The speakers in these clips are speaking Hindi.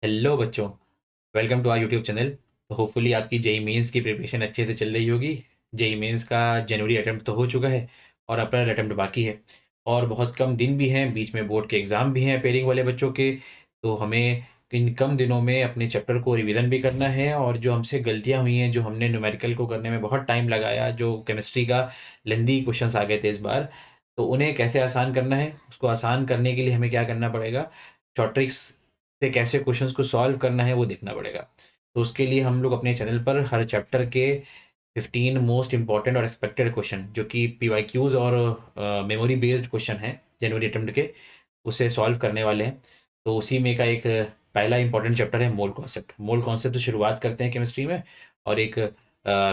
हेलो बच्चों, welcome to our YouTube channel. तो होपफुली आपकी जेई मेंस की प्रिपरेशन अच्छे से चल रही होगी। जेई मेंस का जनवरी अटेम्प्ट तो हो चुका है और अप्रैल अटेम्प्ट बाकी है और बहुत कम दिन भी हैं, बीच में बोर्ड के एग्ज़ाम भी हैं पेयरिंग वाले बच्चों के। तो हमें इन कम दिनों में अपने चैप्टर को रिवीजन भी करना है और जो हमसे गलतियाँ हुई हैं, जो हमने न्यूमेरिकल को करने में बहुत टाइम लगाया, जो केमिस्ट्री का लेंदी क्वेश्चंस आ गए थे इस बार, तो उन्हें कैसे आसान करना है, उसको आसान करने के लिए हमें क्या करना पड़ेगा, शॉर्ट ट्रिक्स से कैसे क्वेश्चंस को सॉल्व करना है वो देखना पड़ेगा। तो उसके लिए हम लोग अपने चैनल पर हर चैप्टर के 15 मोस्ट इम्पॉर्टेंट और एक्सपेक्टेड क्वेश्चन जो कि पीवाईक्यूज और मेमोरी बेस्ड क्वेश्चन हैं जनवरी अटेम्प्ट के, उसे सॉल्व करने वाले हैं। तो उसी में का एक पहला इंपॉर्टेंट चैप्टर है मोल कॉन्सेप्ट। मोल कॉन्सेप्ट से शुरुआत करते हैं केमिस्ट्री में और एक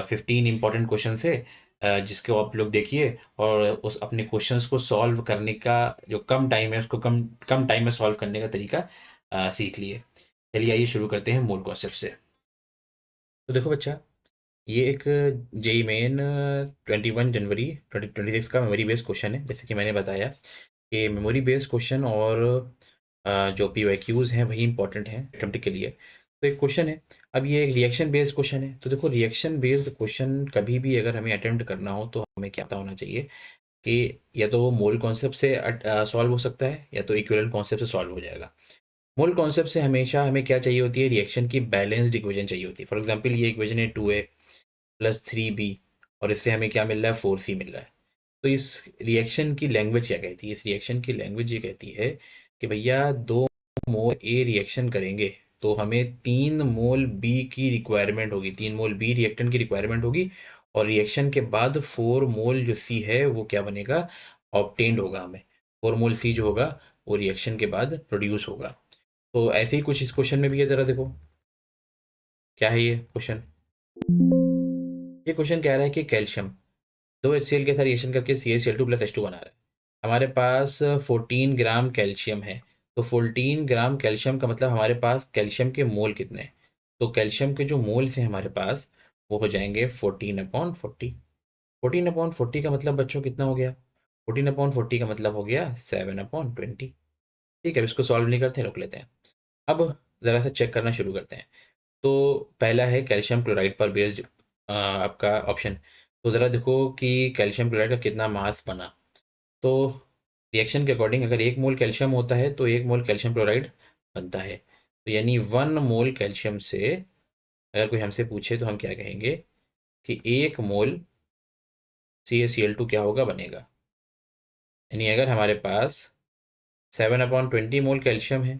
15 इंपॉर्टेंट क्वेश्चन से, जिसको आप लोग देखिए और उस अपने क्वेश्चंस को सॉल्व करने का जो कम टाइम है उसको कम कम टाइम में सॉल्व करने का तरीका सीख लिए। चलिए आइए शुरू करते हैं मूल कॉन्सेप्ट से। तो देखो बच्चा, ये एक जेई मेन 21 जनवरी 2026 का मेमोरी बेस्ड क्वेश्चन है। जैसे कि मैंने बताया कि मेमोरी बेस्ड क्वेश्चन और जो पी वाई क्यूज़ हैं वही इंपॉर्टेंट हैं अटेम्प्ट के लिए। तो एक क्वेश्चन है, अब ये एक रिएक्शन बेस्ड क्वेश्चन है। तो देखो, रिएक्शन बेस्ड क्वेश्चन कभी भी अगर हमें अटेम्प्ट करना हो तो हमें क्या पता होना चाहिए कि या तो वो मोल कॉन्सेप्ट से सॉल्व हो सकता है या तो इक्विवेलेंट कॉन्सेप्ट से सॉल्व हो जाएगा। मूल कॉन्सेप्ट से हमेशा हमें क्या चाहिए होती है, रिएक्शन की बैलेंस्ड इक्वेशन चाहिए होती है। फॉर एग्जांपल ये इक्वेशन है 2a प्लस 3b और इससे हमें क्या मिल रहा है, 4c मिल रहा है। तो इस रिएक्शन की लैंग्वेज क्या कहती है, इस रिएक्शन की लैंग्वेज ये कहती है कि भैया 2 मोल ए रिएक्शन करेंगे तो हमें 3 मोल बी की रिक्वायरमेंट होगी, 3 मोल बी रिएक्टेंट की रिक्वायरमेंट होगी और रिएक्शन के बाद 4 मोल जो सी है वो क्या बनेगा, ऑब्टेन्ड होगा हमें। 4 मोल सी जो होगा वो रिएक्शन के बाद प्रोड्यूस होगा। तो ऐसे ही कुछ इस क्वेश्चन में भी है, जरा देखो क्या है ये क्वेश्चन। ये क्वेश्चन कह रहा है कि कैल्शियम 2 HCl के साथ रिएक्शन करके CaCl2 प्लस H2 बना रहा है। हमारे पास 14 ग्राम कैल्शियम है। तो 14 ग्राम कैल्शियम का मतलब हमारे पास कैल्शियम के मोल कितने हैं। तो कैल्शियम के जो मोल्स हैं हमारे पास वो हो जाएंगे 14/40। 14/40 का मतलब बच्चों कितना हो गया, 14/40 का मतलब हो गया 7/20। ठीक है, अब इसको सॉल्व नहीं करते, रोक लेते हैं। अब ज़रा सा चेक करना शुरू करते हैं। तो पहला है कैल्शियम क्लोराइड पर बेस्ड आपका ऑप्शन। तो ज़रा देखो कि कैल्शियम क्लोराइड का कितना मास बना। तो रिएक्शन के अकॉर्डिंग अगर 1 मोल कैल्शियम होता है तो 1 मोल कैल्शियम क्लोराइड बनता है। तो यानी 1 मोल कैल्शियम से अगर कोई हमसे पूछे तो हम क्या कहेंगे कि 1 मोल CaCl2 क्या होगा, बनेगा। यानी अगर हमारे पास 7/20 मोल कैल्शियम है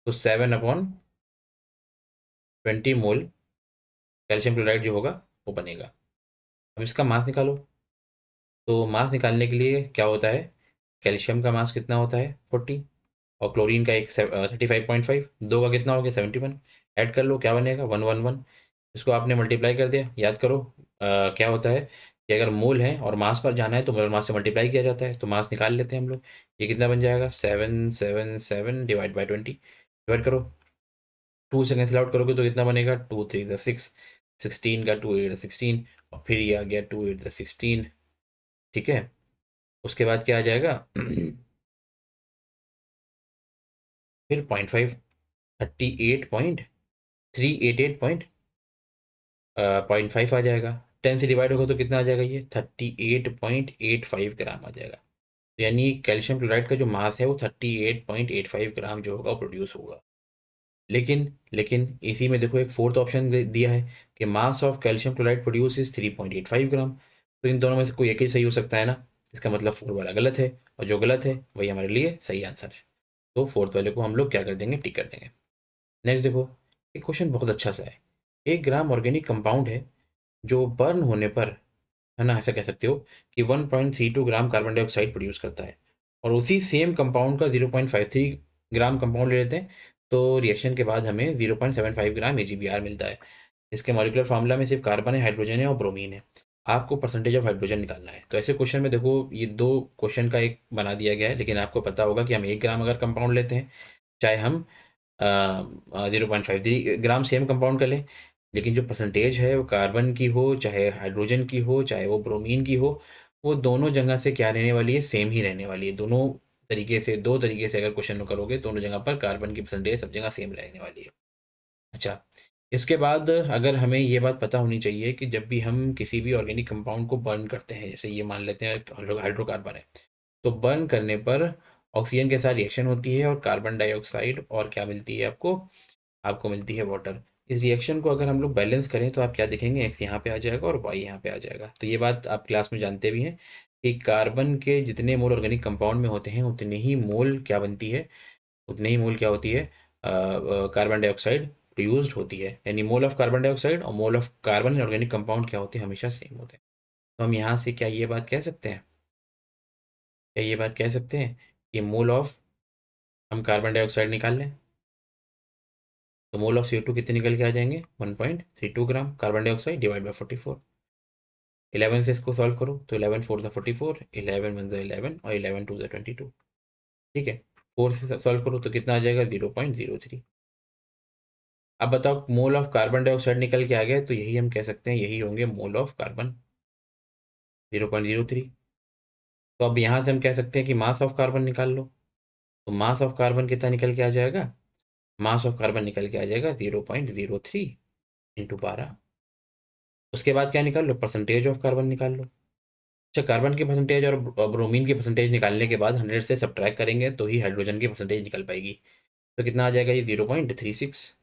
तो 7/20 मोल कैल्शियम क्लोराइड जो होगा वो बनेगा। अब इसका मास निकालो। तो मास निकालने के लिए क्या होता है, कैल्शियम का मास कितना होता है 40 और क्लोरीन का एक 35.5, दो का कितना हो गया 71। ऐड कर लो क्या बनेगा 111। इसको आपने मल्टीप्लाई कर दिया, याद करो क्या होता है कि अगर मोल है और मास पर जाना है तो मोल मास से मल्टीप्लाई किया जाता है। तो मास निकाल लेते हैं हम लोग। ये कितना बन जाएगा 777 डिवाइड बाई 20, डिवाइड करो। 2 सेकेंड से आउट करोगे तो कितना बनेगा 2 3 6, 16 का 2 8 16 और फिर ये आ गया 2 8 16। ठीक है, उसके बाद क्या आ जाएगा फिर 0.5, 38.388.05 आ जाएगा। 10 से डिवाइड होगा तो कितना आ जाएगा, ये 38.85 ग्राम आ जाएगा। तो यानी कैल्शियम क्लोराइड का जो मास है वो 38.85 ग्राम जो होगा वो प्रोड्यूस होगा। लेकिन लेकिन इसी में देखो एक फोर्थ ऑप्शन दिया है कि mass of calcium chloride produce is 3.85 ग्राम। तो इन दोनों में से कोई एक ही सही हो सकता है ना। इसका मतलब फोर वाला गलत है और जो गलत है वही हमारे लिए सही आंसर है। तो फोर्थ वाले को हम लोग क्या कर देंगे, टिक कर देंगे। नेक्स्ट देखो, एक क्वेश्चन बहुत अच्छा सा है। 1 ग्राम ऑर्गेनिक कंपाउंड है जो बर्न होने पर, है ना, ऐसा कह सकते हो कि 1.32 ग्राम कार्बन डाइऑक्साइड प्रोड्यूस करता है। और उसी सेम कंपाउंड का 0.53 ग्राम कंपाउंड ले लेते हैं तो रिएक्शन के बाद हमें 0.75 ग्राम AgBr मिलता है। इसके मॉलिक्यूलर फार्मूला में सिर्फ कार्बन है, हाइड्रोजन है और ब्रोमीन है। आपको परसेंटेज ऑफ हाइड्रोजन निकालना है। तो ऐसे क्वेश्चन में देखो ये दो क्वेश्चन का एक बना दिया गया है, लेकिन आपको पता होगा कि हम 1 ग्राम अगर कंपाउंड लेते हैं, चाहे हम 0.53 ग्राम सेम कंपाउंड कर लें, लेकिन जो परसेंटेज है वो कार्बन की हो चाहे हाइड्रोजन की हो चाहे वो ब्रोमीन की हो, वो दोनों जगह से क्या रहने वाली है, सेम ही रहने वाली है। दोनों तरीके से, दो तरीके से अगर क्वेश्चन करोगे, दोनों जगह पर कार्बन की परसेंटेज सब जगह सेम रहने वाली है। अच्छा, इसके बाद अगर हमें ये बात पता होनी चाहिए कि जब भी हम किसी भी ऑर्गेनिक कंपाउंड को बर्न करते हैं, जैसे ये मान लेते हैं हाइड्रोकार्बन है, तो बर्न करने पर ऑक्सीजन के साथ रिएक्शन होती है और कार्बन डाइऑक्साइड और क्या मिलती है आपको, आपको मिलती है वाटर। इस रिएक्शन को अगर हम लोग बैलेंस करें तो आप क्या देखेंगे, एक्स यहाँ पे आ जाएगा और वाई यहाँ पे आ जाएगा। तो ये बात आप क्लास में जानते भी हैं कि कार्बन के जितने मोल ऑर्गेनिक कंपाउंड में होते हैं उतने ही मोल क्या बनती है, उतने ही मोल क्या होती है, कार्बन डाइऑक्साइड प्रोड्यूस्ड होती है। यानी मोल ऑफ कार्बन डाइऑक्साइड और mole of carbon in organic compound क्या होते हैं, हमेशा सेम होते हैं। तो हम यहाँ से क्या ये बात कह सकते हैं, क्या ये बात कह सकते हैं कि मोल ऑफ, हम कार्बन डाइऑक्साइड निकाल लें तो मोल ऑफ CO2 कितने निकल के आ जाएंगे, 1.32 gram carbon dioxide divide by 44। 11 से इसको सॉल्व करो तो 11 4 ज़ा 44, 11 1 ज़ा 11 और 11 2 ज़ा 22। ठीक है, 4 से सॉल्व करो तो कितना आ जाएगा, 0.03। अब बताओ, मोल ऑफ कार्बन डाइऑक्साइड निकल के आ गए तो यही हम कह सकते हैं, यही होंगे मोल ऑफ कार्बन, 0.03। तो अब यहाँ से हम कह सकते हैं कि मास ऑफ कार्बन निकाल लो। तो मास ऑफ कार्बन कितना निकल के आ जाएगा, मास ऑफ कार्बन निकल के आ जाएगा 0.03 इंटू 12। उसके बाद क्या निकाल लो, परसेंटेज ऑफ कार्बन निकाल लो। अच्छा, कार्बन की परसेंटेज और ब्रोमीन की परसेंटेज निकालने के बाद 100 से सब्ट्रैक्ट करेंगे तो ही हाइड्रोजन की परसेंटेज निकल पाएगी। तो कितना आ जाएगा ये, 0.36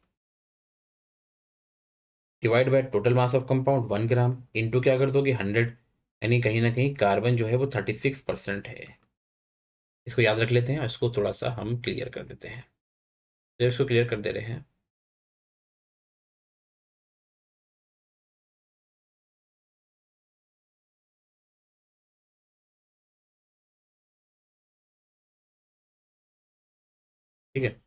divide by total mass of compound 1 gram into क्या कर दोगे, 100। यानी कहीं ना कहीं कार्बन जो है वो 36% है। इसको याद रख लेते हैं और इसको थोड़ा सा हम क्लियर कर देते हैं। तो इसको क्लियर कर दे रहे हैं। ठीक है,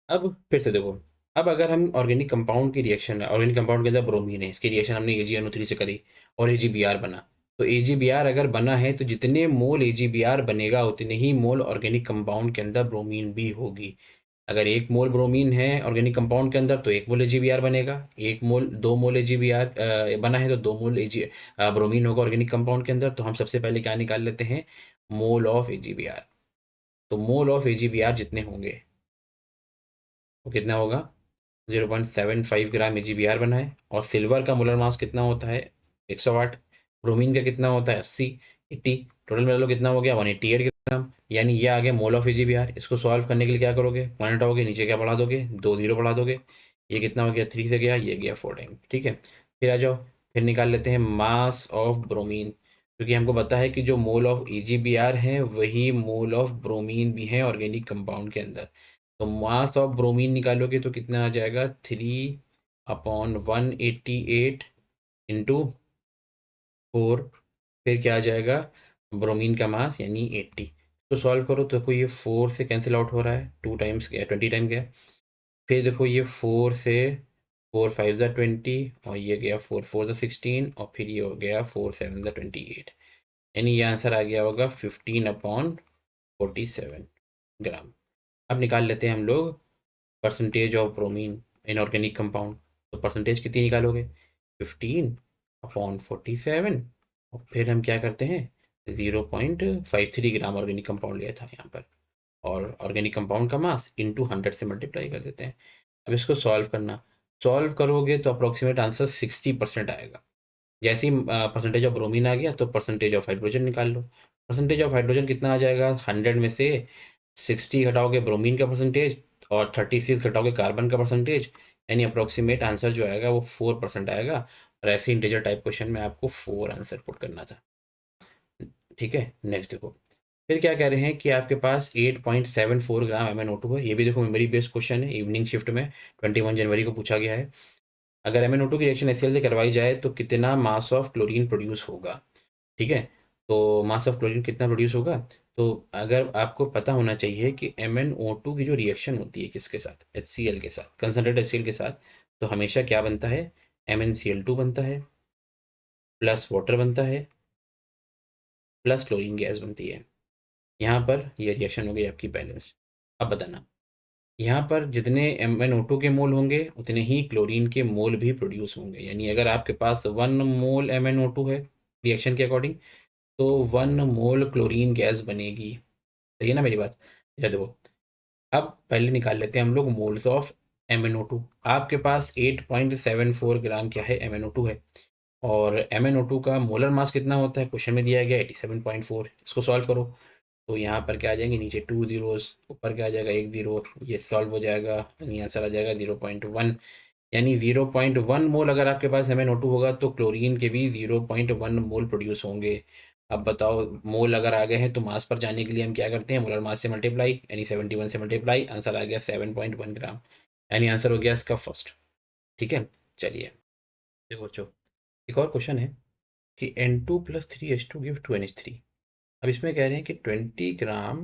अब फिर से देखो, अब अगर हम ऑर्गेनिक कंपाउंड की रिएक्शन, ऑर्गेनिक कंपाउंड के अंदर ब्रोमीन है, इसकी रिएक्शन हमने AgNO3 से करी और AgBr बना। तो AgBr अगर बना है तो जितने मोल AgBr बनेगा उतने ही मोल ऑर्गेनिक कंपाउंड के अंदर ब्रोमीन भी होगी। अगर 1 मोल ब्रोमीन है ऑर्गेनिक कंपाउंड के अंदर तो 1 मोल AgBr बनेगा। 1 मोल, 2 मोल AgBr बना है तो 2 मोल ब्रोमीन होगा ऑर्गेनिक कंपाउंड के अंदर। तो हम सबसे पहले क्या निकाल लेते हैं, मोल ऑफ AgBr। तो मोल ऑफ AgBr जितने होंगे वो कितना होगा, 0.75 ग्राम AgBr बना है। और सिल्वर का मोलर मास कितना होता है, 108। ब्रोमीन का कितना होता है, 80। टोटल मिला लो कितना हो गया, 188 ग्राम। यानी ये आ गया मोल ऑफ AgBr। इसको सॉल्व करने के लिए क्या करोगे, 1 हटाओगे, नीचे क्या बढ़ा दोगे, 2 0 बढ़ा दोगे। ये कितना हो गया, 3 से गया, ये गया 4 टाइम। ठीक है, फिर आ जाओ, फिर निकाल लेते हैं मास ऑफ ब्रोमीन, क्योंकि हमको पता है कि जो मोल ऑफ AgBr है वही मोल ऑफ ब्रोमीन भी है ऑर्गेनिक कंपाउंड के अंदर। तो मास ऑफ ब्रोमीन निकालोगे तो कितना आ जाएगा, 3/188 इंटू 4। फिर क्या आ जाएगा, ब्रोमीन का मास यानी 80। तो सॉल्व करो तो देखो ये 4 से कैंसिल आउट हो रहा है, 2 टाइम्स गया, 20 टाइम गया। फिर देखो ये 4 से, 4 5 ज़ा 20 और ये गया 4 4 ज़ा 16 और फिर ये हो गया 4 7 ज़ा 28। यानी ये आंसर आ गया होगा 15/47 ग्राम। अब निकाल लेते हैं हम लोग percentage of bromine inorganic compound. तो परसेंटेज कितनी निकालोगे, 15/47। और फिर हम क्या करते हैं, 0.53 ग्राम ऑर्गेनिक कंपाउंड लिया था यहाँ पर, और ऑर्गेनिक कंपाउंड का मास इंटू 100 से मल्टीप्लाई कर देते हैं। अब इसको सॉल्व करना, सॉल्व करोगे तो अप्रोक्सीमेट आंसर 60% आएगा। जैसे ही परसेंटेज ऑफ ब्रोमीन आ गया तो परसेंटेज ऑफ हाइड्रोजन निकाल लो। परसेंटेज ऑफ हाइड्रोजन कितना आ जाएगा, 100 में से 60 घटाओगे ब्रोमीन का परसेंटेज और 36 घटाओगे कार्बन का परसेंटेज, यानी अप्रोक्सीमेट आंसर जो आएगा वो 4% आएगा। और ऐसे इंटीजर टाइप क्वेश्चन में आपको 4 आंसर पुट करना था। ठीक है, नेक्स्ट देखो, फिर क्या कह रहे हैं कि आपके पास 8.74 ग्राम MnO2 है। ये भी देखो मेमोरी बेस्ड क्वेश्चन है, इवनिंग शिफ्ट में 21 जनवरी को पूछा गया है। अगर MnO2 की रिएक्शन HCl से करवाई जाए तो कितना मास ऑफ क्लोरीन प्रोड्यूस होगा। ठीक है, तो मास ऑफ क्लोरीन कितना प्रोड्यूस होगा। तो अगर आपको पता होना चाहिए कि MnO2 की जो रिएक्शन होती है किसके साथ, HCl के साथ, कंसनट्रेट HCl के साथ, तो हमेशा क्या बनता है, MnCl2 बनता है, प्लस वाटर बनता है, प्लस क्लोरीन गैस बनती है। यहाँ पर ये रिएक्शन हो गई आपकी बैलेंस्ड। अब बताना, यहाँ पर जितने MnO2 के मोल होंगे उतने ही क्लोरीन के मोल भी प्रोड्यूस होंगे। यानी अगर आपके पास 1 मोल MnO2 है रिएक्शन के अकॉर्डिंग। तो 1 मोल क्लोरीन गैस बनेगी। सही है ना मेरी बात? अच्छा देखो, अब पहले निकाल लेते हैं हम लोग मोल्स ऑफ MnO2। आपके पास 8.74 ग्राम क्या है, MnO2 है। और MnO2 का मोलर मास कितना होता है, क्वेश्चन में दिया गया 87.4। इसको सॉल्व करो तो यहाँ पर क्या आ जाएंगे, नीचे 2 जीरोस, ऊपर क्या आ जाएगा 1 जीरो, ये सॉल्व हो जाएगा, यानी आंसर आ जाएगा 0.1। यानी 0.1 मोल अगर आपके पास MnO2 होगा तो क्लोरीन के भी 0.1 मोल प्रोड्यूस होंगे। अब बताओ, मोल अगर आ गए हैं तो मास पर जाने के लिए हम क्या करते हैं, मोलर मास से मल्टीप्लाई, यानी 71 से मल्टीप्लाई, आंसर आ गया 7.1 ग्राम। यानी आंसर हो गया इसका फर्स्ट। ठीक है, चलिए देखो बच्चों, एक और क्वेश्चन है कि N2+3H2 गिव 2NH3। अब इसमें कह रहे हैं कि 20 ग्राम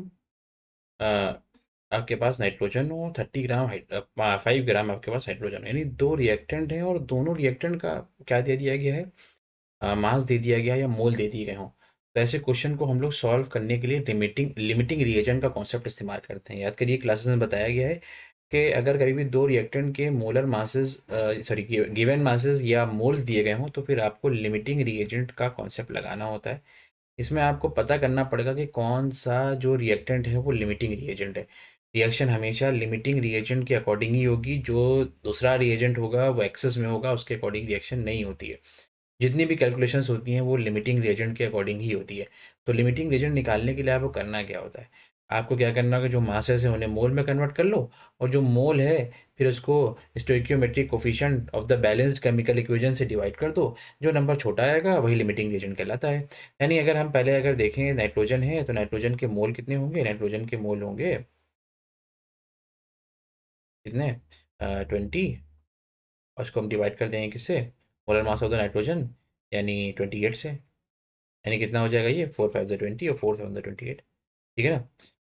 आपके पास नाइट्रोजन हो, 30 ग्राम 5 ग्राम आपके पास हाइड्रोजन हो, यानी दो रिएक्टेंट हैं और दोनों रिएक्टेंट का क्या दे दिया गया है, मास दे दिया गया है या मोल दे दिए गए हों। तो ऐसे क्वेश्चन को हम लोग सॉल्व करने के लिए लिमिटिंग रिएजेंट का कॉन्सेप्ट इस्तेमाल करते हैं। याद करिए, क्लासेस में बताया गया है कि अगर कभी भी दो रिएक्टेंट के molar masses, sorry given masses या मोल्स दिए गए हों तो फिर आपको लिमिटिंग रिएजेंट का कॉन्सेप्ट लगाना होता है। इसमें आपको पता करना पड़ेगा कि कौन सा जो रिएक्टेंट है वो लिमिटिंग रिएजेंट है। रिएक्शन हमेशा लिमिटिंग रिएजेंट के अकॉर्डिंग ही होगी, जो दूसरा रिएजेंट होगा वो एक्सेस में होगा, उसके अकॉर्डिंग रिएक्शन नहीं होती है। जितनी भी कैलकुलेशंस होती हैं वो लिमिटिंग रिएजेंट के अकॉर्डिंग ही होती है। तो लिमिटिंग रिएजेंट निकालने के लिए आपको करना क्या होता है, आपको क्या करना होगा, जो मासेस है उन्हें मोल में कन्वर्ट कर लो, और जो मोल है फिर उसको stoichiometric coefficient of the balanced chemical equation से डिवाइड कर दो। जो नंबर छोटा आएगा वही लिमिटिंग रिएजेंट कहलाता है। यानी अगर हम पहले अगर देखें नाइट्रोजन है तो नाइट्रोजन के मोल कितने होंगे, नाइट्रोजन के मोल होंगे कितने, 20। और उसको हम डिवाइड कर देंगे किससे, molar mass of the nitrogen, यानी 28 से। यानी कितना हो जाएगा, ये 4 5 20 और 4 7 28। ठीक है ना,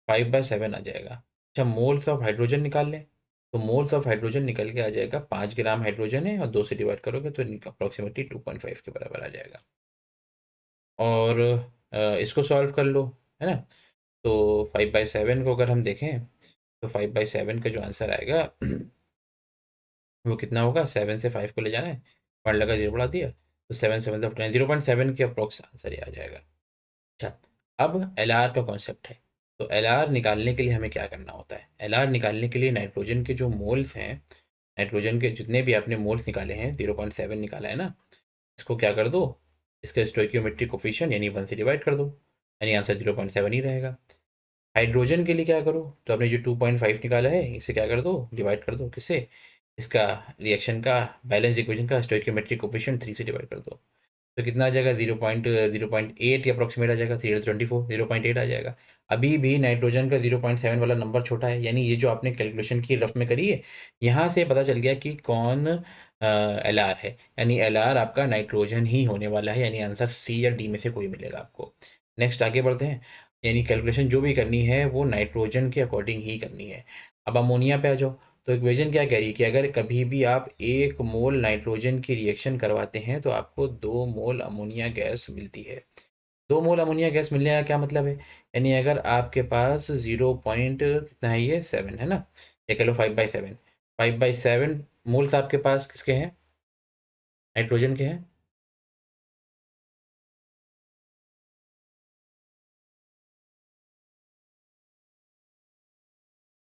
5/7 आ जाएगा। अच्छा, मोल्स ऑफ हाइड्रोजन निकाल लें। तो मोल्स ऑफ हाइड्रोजन निकल के आ जाएगा, 5 ग्राम हाइड्रोजन है और 2 से डिवाइड करोगे तो अप्रॉक्सीमेटली 2.5 के बराबर आ जाएगा। और इसको सॉल्व कर लो, है ना। तो 5/7 को अगर हम देखें तो 5/7 का जो आंसर आएगा वो कितना होगा, 7 से 5 को ले जाना है, पॉइंट लगा, 0 बढ़ा दिया, तो 7 7 0.7 के अप्रोक्स आंसर ही आ जाएगा। अच्छा, अब LR का कॉन्सेप्ट है। तो LR निकालने के लिए हमें क्या करना होता है, LR निकालने के लिए नाइट्रोजन के जो मोल्स हैं, नाइट्रोजन के जितने भी आपने मोल्स निकाले हैं, 0.7 निकाला है ना, इसको क्या कर दो, इसका स्टोइकियोमेट्रिक कोफिशिएंट यानी 1 से डिवाइड कर दो, यानी आंसर 0.7 ही रहेगा। हाइड्रोजन के लिए क्या करो, तो आपने जो 2.5 निकाला है इसे क्या कर दो, डिवाइड कर दो किससे, इसका रिएक्शन का बैलेंस इक्वेशन का स्टोइकियोमेट्रिक कोफिशिएंट 3 से डिवाइड कर दो। तो कितना आ जाएगा, 0.8 के अप्रोक्सीमेट आ जाएगा, 324, 0.8 आ जाएगा। अभी भी नाइट्रोजन का 0.7 वाला नंबर छोटा है, यानी ये जो आपने कैलकुलेशन की रफ में करी है, यहाँ से पता चल गया कि कौन LR है। यानी LR आपका नाइट्रोजन ही होने वाला है, यानी आंसर C या D में से कोई मिलेगा आपको। नेक्स्ट आगे बढ़ते हैं, यानी कैलकुलेशन जो भी करनी है वो नाइट्रोजन के अकॉर्डिंग ही करनी है। अब अमोनिया पे आ जाओ। तो इक्वेशन क्या कह रही है कि अगर कभी भी आप 1 मोल नाइट्रोजन की रिएक्शन करवाते हैं तो आपको 2 मोल अमोनिया गैस मिलती है। 2 मोल अमोनिया गैस मिलने का क्या मतलब है, यानी अगर आपके पास 0 पॉइंट कितना है, ये 7 है ना, या कह लो 5/7, 5/7 मोल्स आपके पास किसके हैं, नाइट्रोजन के हैं।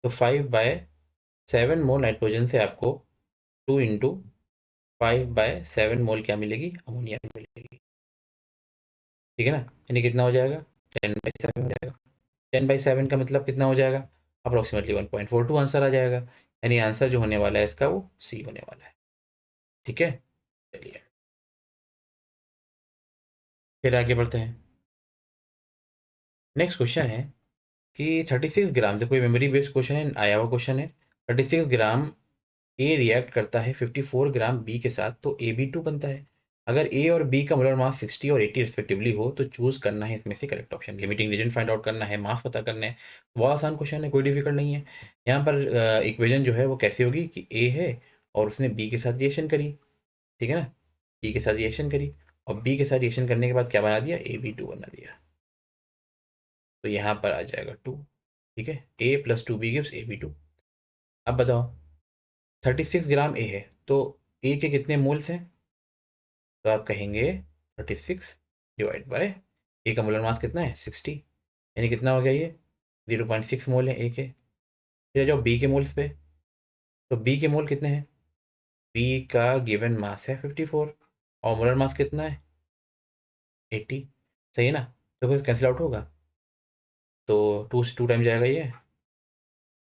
तो 5/7 मोल नाइट्रोजन से आपको 2 × 5/7 मोल क्या मिलेगी, अमोनिया मिलेगी। ठीक है ना, यानी कितना हो जाएगा, 10/7 हो जाएगा। 10/7 का मतलब कितना हो जाएगा, अप्रोक्सीमेटली 1.42 आंसर आ जाएगा। यानी आंसर जो होने वाला है इसका वो C होने वाला है। ठीक है, चलिए फिर आगे बढ़ते हैं। नेक्स्ट क्वेश्चन है कि 36 ग्राम, देखो ये मेमोरी बेस्ड क्वेश्चन है, आया हुआ क्वेश्चन है। 36 ग्राम ए रिएक्ट करता है 54 ग्राम बी के साथ तो AB2 बनता है। अगर ए और बी का मोलर मास 60 और 80 रिस्पेक्टिवली हो तो चूज करना है इसमें से correct option. Limiting reagent find out करना है, मास पता करना है। बहुत आसान क्वेश्चन है, कोई डिफिकल्ट नहीं है। यहाँ पर इक्वेशन जो है वो कैसी होगी कि ए है और उसने बी के साथ रिएक्शन करी, ठीक है ना, बी के साथ रिएक्शन करी, और बी के साथ रिएक्शन करने के बाद क्या बना दिया, AB2 बना दिया। तो यहाँ पर आ जाएगा 2। ठीक है, A+2B गिव्स AB2। अब बताओ, 36 ग्राम ए है तो ए के कितने मोल्स हैं, तो आप कहेंगे 36 डिवाइड बाय ए का मोलर मास कितना है 60, यानी कितना हो गया ये 0.6 मोल है ए के। फिर जाओ बी के मोल्स पे, तो बी के मोल कितने हैं, बी का गिवन मास है 54 और मोलर मास कितना है 80, सही है ना। तो कुछ कैंसिल आउट होगा, तो 2 से 2 टाइम जाएगा ये,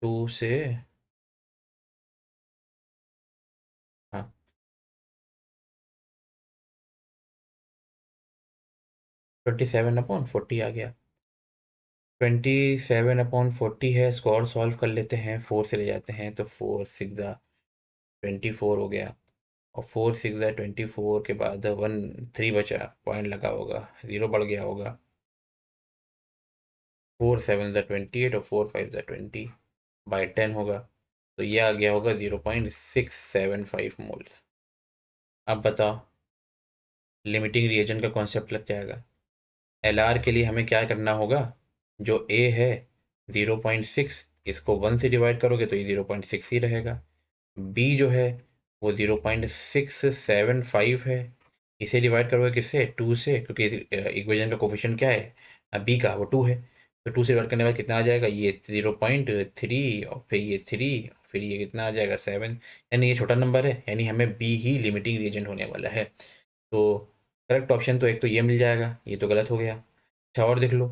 2 से, हाँ 27/40 आ गया। 27/40 है, इसको और सॉल्व कर लेते हैं, 4 से ले जाते हैं तो 4 6 24 हो गया, और 4 6 24 के बाद 1 3 बचा, पॉइंट लगा होगा, 0 बढ़ गया होगा, 4 7 28 और 4 5 20 बाई 10 होगा, तो ये आ गया होगा 0.675 मोल्स। अब बताओ, लिमिटिंग रिएजन का कॉन्सेप्ट लग जाएगा। एल के लिए हमें क्या करना होगा, जो ए है 0.6, इसको 1 से डिवाइड करोगे तो ये 0.6 ही रहेगा। बी जो है वो 0.675 है, इसे डिवाइड करोगे किससे 2 से, क्योंकि इक्वेशन का कोफिशिएंट क्या है बी का, वो 2 है, तो 2 से डिवाइड करने के बाद कितना आ जाएगा ये 0.3, और फिर ये 3, फिर ये कितना आ जाएगा 7, यानी ये छोटा नंबर है, यानी हमें बी ही लिमिटिंग रीजन होने वाला है। तो करेक्ट ऑप्शन तो एक तो ये मिल जाएगा, ये तो गलत हो गया। अच्छा और देख लो,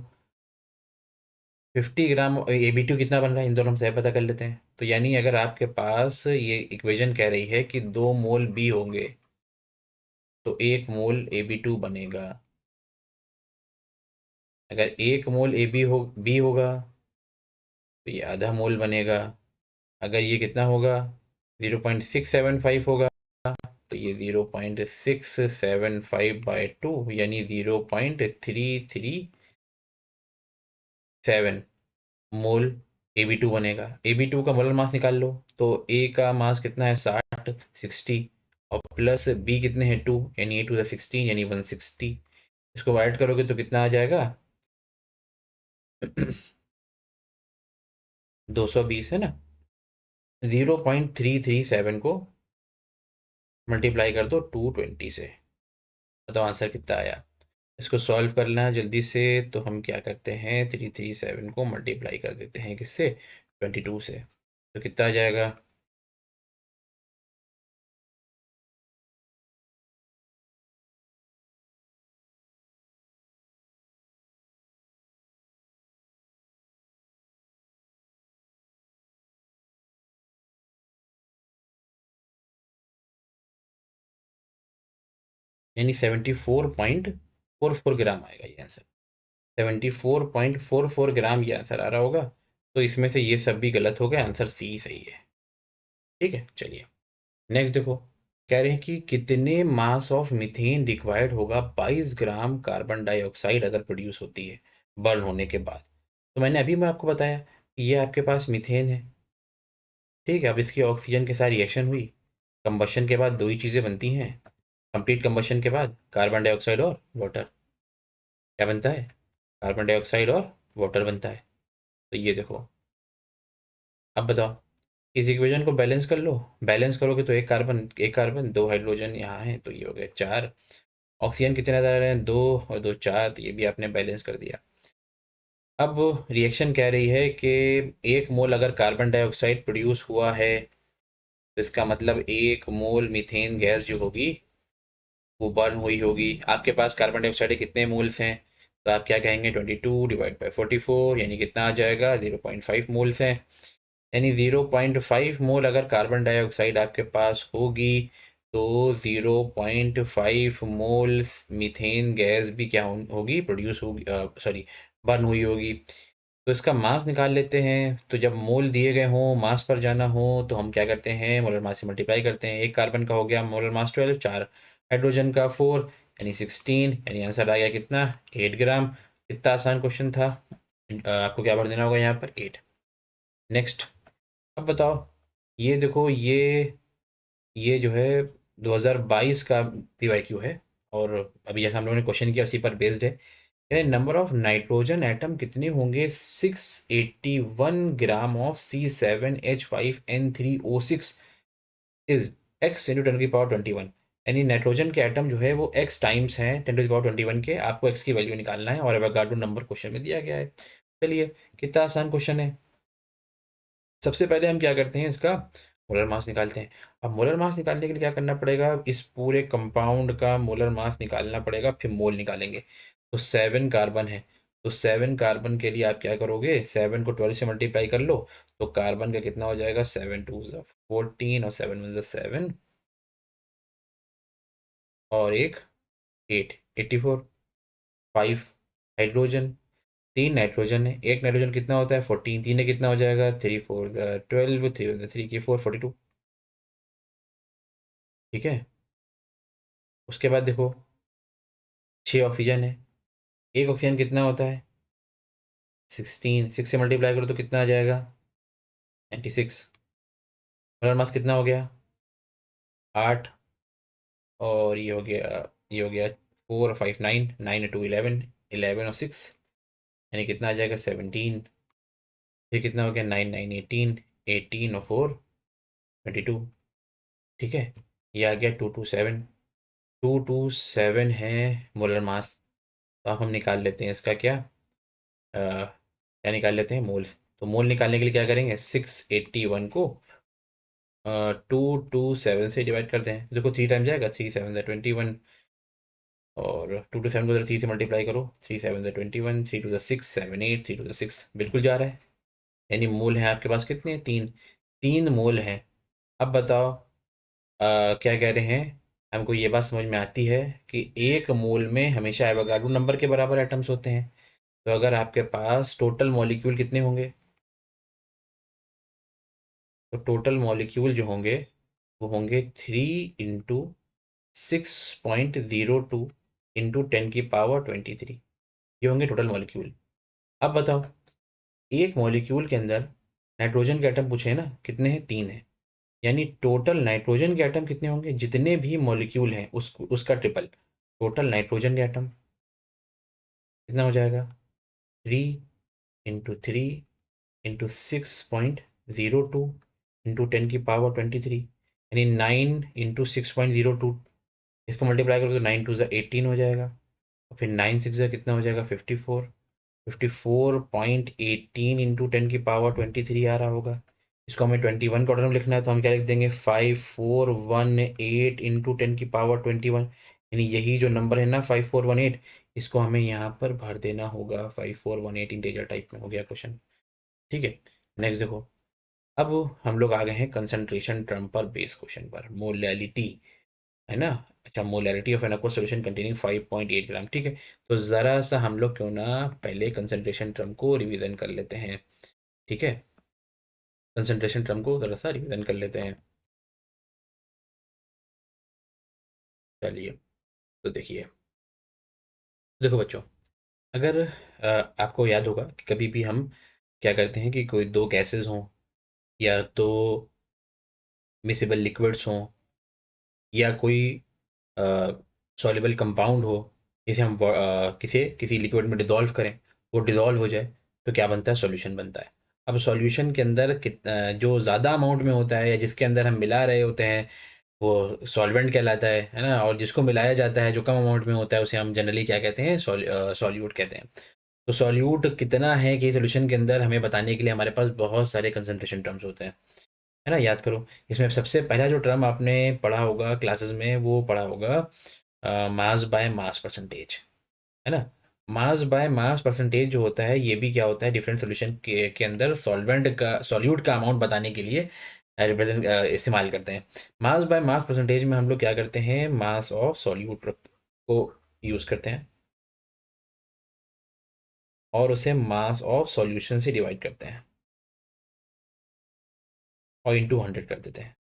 50 ग्राम AB2 कितना बन रहा है, इन दोनों में से पता कर लेते हैं। तो यानी अगर आपके पास ये इक्वेशन कह रही है कि 2 मोल बी होंगे तो 1 मोल AB2 बनेगा। अगर 1 मोल बी होगा तो ये आधा मोल बनेगा। अगर ये कितना होगा 0.675 होगा तो ये 0.675/2 यानी 0.337 मोल AB2 बनेगा। AB2 का मोलर मास निकाल लो, तो ए का मास कितना है 60 और प्लस बी कितने हैं 2, यानी 2 16 यानी 160, इसको ऐड करोगे तो कितना आ जाएगा 220 है ना। 0.337 को मल्टीप्लाई कर दो 220 से, बताओ आंसर कितना आया। इसको सॉल्व करना है जल्दी से, तो हम क्या करते हैं 337 को मल्टीप्लाई कर देते हैं किससे 22 से, तो कितना आ जाएगा यानी 74.44 ग्राम आएगा ये आंसर। 74.44 ग्राम ये आंसर आ रहा होगा। तो इसमें से ये सब भी गलत हो गया, आंसर सी सही है। ठीक है चलिए नेक्स्ट देखो, कह रहे हैं कि कितने मास ऑफ मीथेन रिक्वायर्ड होगा 22 ग्राम कार्बन डाइऑक्साइड अगर प्रोड्यूस होती है बर्न होने के बाद। तो मैं आपको बताया कि ये आपके पास मीथेन है, ठीक है। अब इसकी ऑक्सीजन के साथ रिएक्शन हुई, कंबशन के बाद दो ही चीज़ें बनती हैं, कंप्लीट कंबशन के बाद कार्बन डाइऑक्साइड और वाटर, क्या बनता है कार्बन डाइऑक्साइड और वाटर बनता है। तो ये देखो, अब बताओ इस इक्वेशन को बैलेंस कर लो, बैलेंस करोगे तो एक कार्बन दो हाइड्रोजन यहाँ है, तो ये हो गया 4। ऑक्सीजन कितने आ रहे हैं 2 और 2 4, तो ये भी आपने बैलेंस कर दिया। अब रिएक्शन कह रही है कि 1 मोल अगर कार्बन डाइऑक्साइड प्रोड्यूस हुआ है तो इसका मतलब 1 मोल मीथेन गैस जो होगी वो बर्न हुई होगी। आपके पास कार्बन डाइऑक्साइड के कितने मोल्स हैं, तो आप क्या कहेंगे 22 डिवाइड बाई 44, यानी कितना आ जाएगा 0.5 मोल्स हैं। यानी 0.5 मोल अगर कार्बन डाइऑक्साइड आपके पास होगी तो 0.5 मोल्स मीथेन गैस भी क्या होगी प्रोड्यूस होगी, सॉरी बर्न हुई होगी। तो इसका मास निकाल लेते हैं, तो जब मोल दिए गए हों मास पर जाना हो तो हम क्या करते हैं मोलर मास से मल्टीप्लाई करते हैं। एक कार्बन का हो गया मोलर मास 12, 4 हाइड्रोजन का 4 यानी 16, यानी आंसर आ गया कितना 8 ग्राम। इतना आसान क्वेश्चन था, आपको क्या भर देना होगा यहाँ पर 8। नेक्स्ट, अब बताओ ये देखो, ये जो है 2022 का PYQ है, और अभी जैसा हम लोगों ने क्वेश्चन किया उसी पर बेस्ड है। यानी नंबर ऑफ नाइट्रोजन एटम कितने होंगे 681 gram of C7H5N3O6 is x × 10⁻21, यानी नाइट्रोजन के एटम जो है वो x टाइम्स हैं 10⁻21 के, आपको x की वैल्यू निकालना है और एवोगाड्रो नंबर क्वेश्चन में दिया गया है। चलिए, कितना आसान क्वेश्चन है। सबसे पहले हम क्या करते हैं, इसका मोलर मास निकालते हैं। अब मोलर मास निकालने के लिए क्या करना पड़ेगा, इस पूरे कंपाउंड का मोलर मास निकालना पड़ेगा, फिर मोल निकालेंगे। तो 7 कार्बन है, तो 7 कार्बन के लिए आप क्या करोगे, 7 को 12 से मल्टीप्लाई कर लो, तो कार्बन का कितना हो जाएगा, 7 2 14 और 7 1 7 और एक 8 84। 5 हाइड्रोजन, 3 नाइट्रोजन है, एक नाइट्रोजन कितना होता है 14, तीन है कितना हो जाएगा 3 4 12, 3 3 की 4 42। ठीक है, उसके बाद देखो 6 ऑक्सीजन है, एक ऑक्सीजन कितना होता है 16, 6 से मल्टीप्लाई करो तो कितना आ जाएगा 96। मोलर मास कितना हो गया 8, और ये हो गया, ये हो गया 4 और 5 9, 9 2 11, 11 और 6 यानी कितना आ जाएगा 17। फिर कितना हो गया 9 9 18, 18 और 4 22। ठीक है, ये आ गया 227, 227 है मोलर मास। तो अब हम निकाल लेते हैं इसका क्या निकाल लेते हैं, मोल्स। तो मोल निकालने के लिए क्या करेंगे, 681 को 227 से डिवाइड करते हैं। देखो 3 टाइम जाएगा, 3 7 21, और 2 to 7 को 3 से मल्टीप्लाई करो, 3 7 21, 3 2 6 7 8, 3 2 6 बिल्कुल जा रहा है। यानी मोल है आपके पास कितने, 3, 3 मोल हैं। अब बताओ क्या कह रहे हैं, हमको ये बात समझ में आती है कि एक मोल में हमेशा एवोगाड्रो नंबर के बराबर एटम्स होते हैं। तो अगर आपके पास टोटल मॉलिक्यूल कितने होंगे, तो टोटल मॉलिक्यूल जो होंगे वो होंगे 3 × 6.02 × 10⁻23। ये होंगे टोटल मॉलिक्यूल। अब बताओ, एक मॉलिक्यूल के अंदर नाइट्रोजन के एटम पूछे हैं ना, कितने हैं, 3 हैं। यानी टोटल नाइट्रोजन के एटम कितने होंगे, जितने भी मॉलिक्यूल हैं उसका ट्रिपल। टोटल नाइट्रोजन के एटम कितना हो जाएगा, 3 × 3 × 6.02 × 10⁻23, यानी 9 × 6.02। इसको मल्टीप्लाई करोगे तो 9 2 18 हो जाएगा, और फिर 9 6 कितना हो जाएगा 54। 54.18 × 10⁻23 आ रहा होगा। इसको हमें 21 का ऑर्डर में लिखना है, तो हम क्या लिख देंगे 5418 × 10⁻21, यानी यही जो नंबर है ना 5418, इसको हमें यहाँ पर भर देना होगा 5418 इंटीजर टाइप में। हो गया क्वेश्चन। ठीक है, नेक्स्ट देखो। अब हम लोग आ गए हैं कंसंट्रेशन टर्म पर बेस क्वेश्चन पर, मोलैलिटी है ना। अच्छा, molarity of an aqueous solution containing 5.8 gram. ठीक है, तो ज़रा सा हम लोग क्यों ना पहले कंसंट्रेशन टर्म को रिवीजन कर लेते हैं। ठीक है, कंसंट्रेशन टर्म को ज़रा सा रिवीजन कर लेते हैं। चलिए, तो देखिए, देखो बच्चों, अगर आपको याद होगा कि कभी भी हम क्या करते हैं कि कोई दो गैसेस हों या तो मिसेबल लिक्विड्स हों या कोई सॉल्युबल कंपाउंड हो, जिसे हम किसी लिक्विड में डिज़ोल्व करें, वो डिज़ोल्व हो जाए, तो क्या बनता है, सॉल्यूशन बनता है। अब सॉल्यूशन के अंदर जो ज़्यादा अमाउंट में होता है या जिसके अंदर हम मिला रहे होते हैं, वो सॉल्वेंट कहलाता है ना। और जिसको मिलाया जाता है जो कम अमाउंट में होता है, उसे हम जनरली क्या कहते हैं, सॉल्यूट कहते हैं। तो सॉल्यूट कितना है कि सॉल्यूशन के अंदर, हमें बताने के लिए हमारे पास बहुत सारे कंसंट्रेशन टर्म्स होते हैं, है ना। याद करो, इसमें सबसे पहला जो टर्म आपने पढ़ा होगा क्लासेस में, वो पढ़ा होगा मास बाय मास परसेंटेज, है ना। मास बाय मास परसेंटेज जो होता है, ये भी क्या होता है, डिफरेंट सॉल्यूशन के अंदर सॉल्वेंट का, सॉल्यूट का अमाउंट बताने के लिए रिप्रेजेंट इस्तेमाल करते हैं। मास बाय मास परसेंटेज में हम लोग क्या करते हैं, मास ऑफ सॉल्यूट को यूज़ करते हैं और उसे मास ऑफ सॉल्यूशन से डिवाइड करते हैं और इंटू 100 कर देते हैं।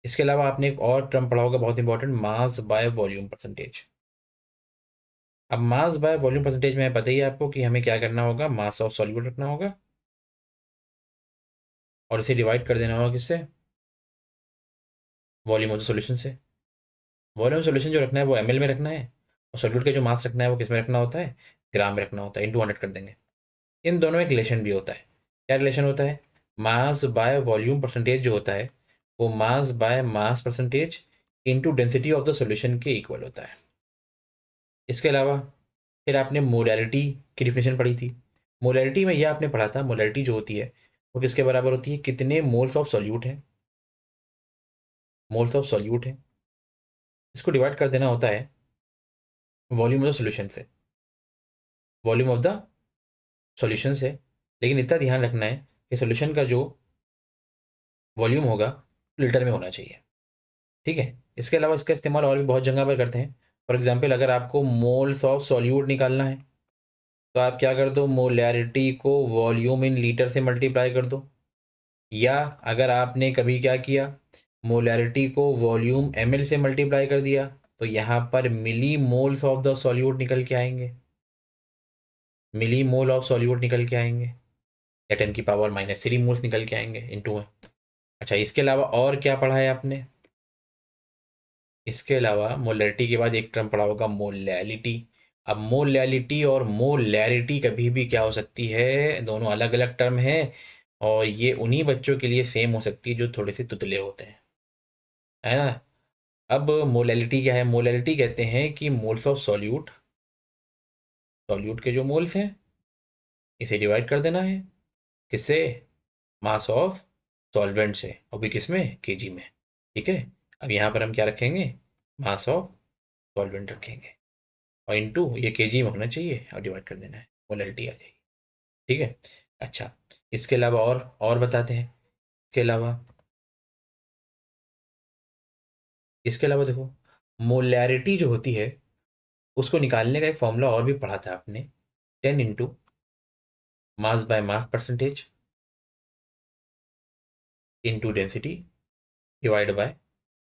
इसके अलावा आपने एक और टर्म पढ़ा होगा बहुत important, mass by volume percentage. अब मास बाय वॉल्यूम परसेंटेज में पता ही है आपको कि हमें क्या करना होगा, मास ऑफ सॉल्यूट रखना होगा और इसे डिवाइड कर देना होगा किससे, वॉल्यूम ऑफ द सॉल्यूशन से। वॉल्यूम सॉल्यूशन जो रखना है वो ml में रखना है, और सॉल्यूट का जो मास रखना है वो किस में रखना होता है, ग्राम में रखना होता है, इंटू 100 कर देंगे। इन दोनों में एक रिलेशन भी होता है। क्या रिलेशन होता है, मास बाय वॉल्यूम परसेंटेज जो होता है, वो mass by mass percentage into density of the solution के इक्वल होता है। इसके अलावा फिर आपने मोलैरिटी की डिफिनेशन पढ़ी थी। मोलैरिटी में यह आपने पढ़ा था, मोलैरिटी जो होती है वो किसके बराबर होती है, कितने मोल्स ऑफ सॉल्यूट है, मोल्स ऑफ सॉल्यूट है, इसको डिवाइड कर देना होता है वॉल्यूम ऑफ द सॉल्यूशन से, वॉल्यूम ऑफ द सॉल्यूशन से। लेकिन इतना ध्यान रखना है कि सॉल्यूशन का जो वॉल्यूम होगा लीटर में होना चाहिए। ठीक है। इसके अलावा इसका इस्तेमाल और भी बहुत जगह पर करते हैं। फॉर एग्जाम्पल, अगर आपको मोल्स ऑफ सॉल्यूट निकालना है तो आप क्या कर दो, मोलैरिटी को वॉल्यूम इन लीटर से मल्टीप्लाई कर दो। या अगर आपने कभी क्या किया, मोलैरिटी को वॉल्यूम ml से मल्टीप्लाई कर दिया, तो यहाँ पर मिली मोल्स ऑफ द सॉल्यूट निकल के आएंगे, मिली मोल ऑफ सॉल्यूट निकल के आएंगे, या 10⁻³ मोल्स निकल के आएंगे इनटू में। अच्छा, इसके अलावा और क्या पढ़ा है आपने, इसके अलावा मोलैरिटी के बाद एक टर्म पढ़ा होगा मोलैलिटी। अब मोलैलिटी और मोलैरिटी कभी भी क्या हो सकती है, दोनों अलग अलग टर्म है, और ये उन्हीं बच्चों के लिए सेम हो सकती है जो थोड़े से तुतले होते हैं, है ना। अब मोलैलिटी क्या है, मोलैलिटी कहते हैं कि मोल्स ऑफ सॉल्यूट, सॉल्यूट के जो मोल्स हैं इसे डिवाइड कर देना है किससे, मास ऑफ सॉल्वेंट से, और भी किस में, केजी में। ठीक है। अब यहाँ पर हम क्या रखेंगे, मास ऑफ सॉल्वेंट रखेंगे, और इनटू ये केजी में होना चाहिए और डिवाइड कर देना है, मोलैलिटी आ जाएगी। ठीक है। अच्छा, इसके अलावा और बताते हैं। इसके अलावा, इसके अलावा देखो, मोलैरिटी जो होती है उसको निकालने का एक फॉर्मूला और भी पढ़ा था आपने, 10 into mass by mass percentage into density divide by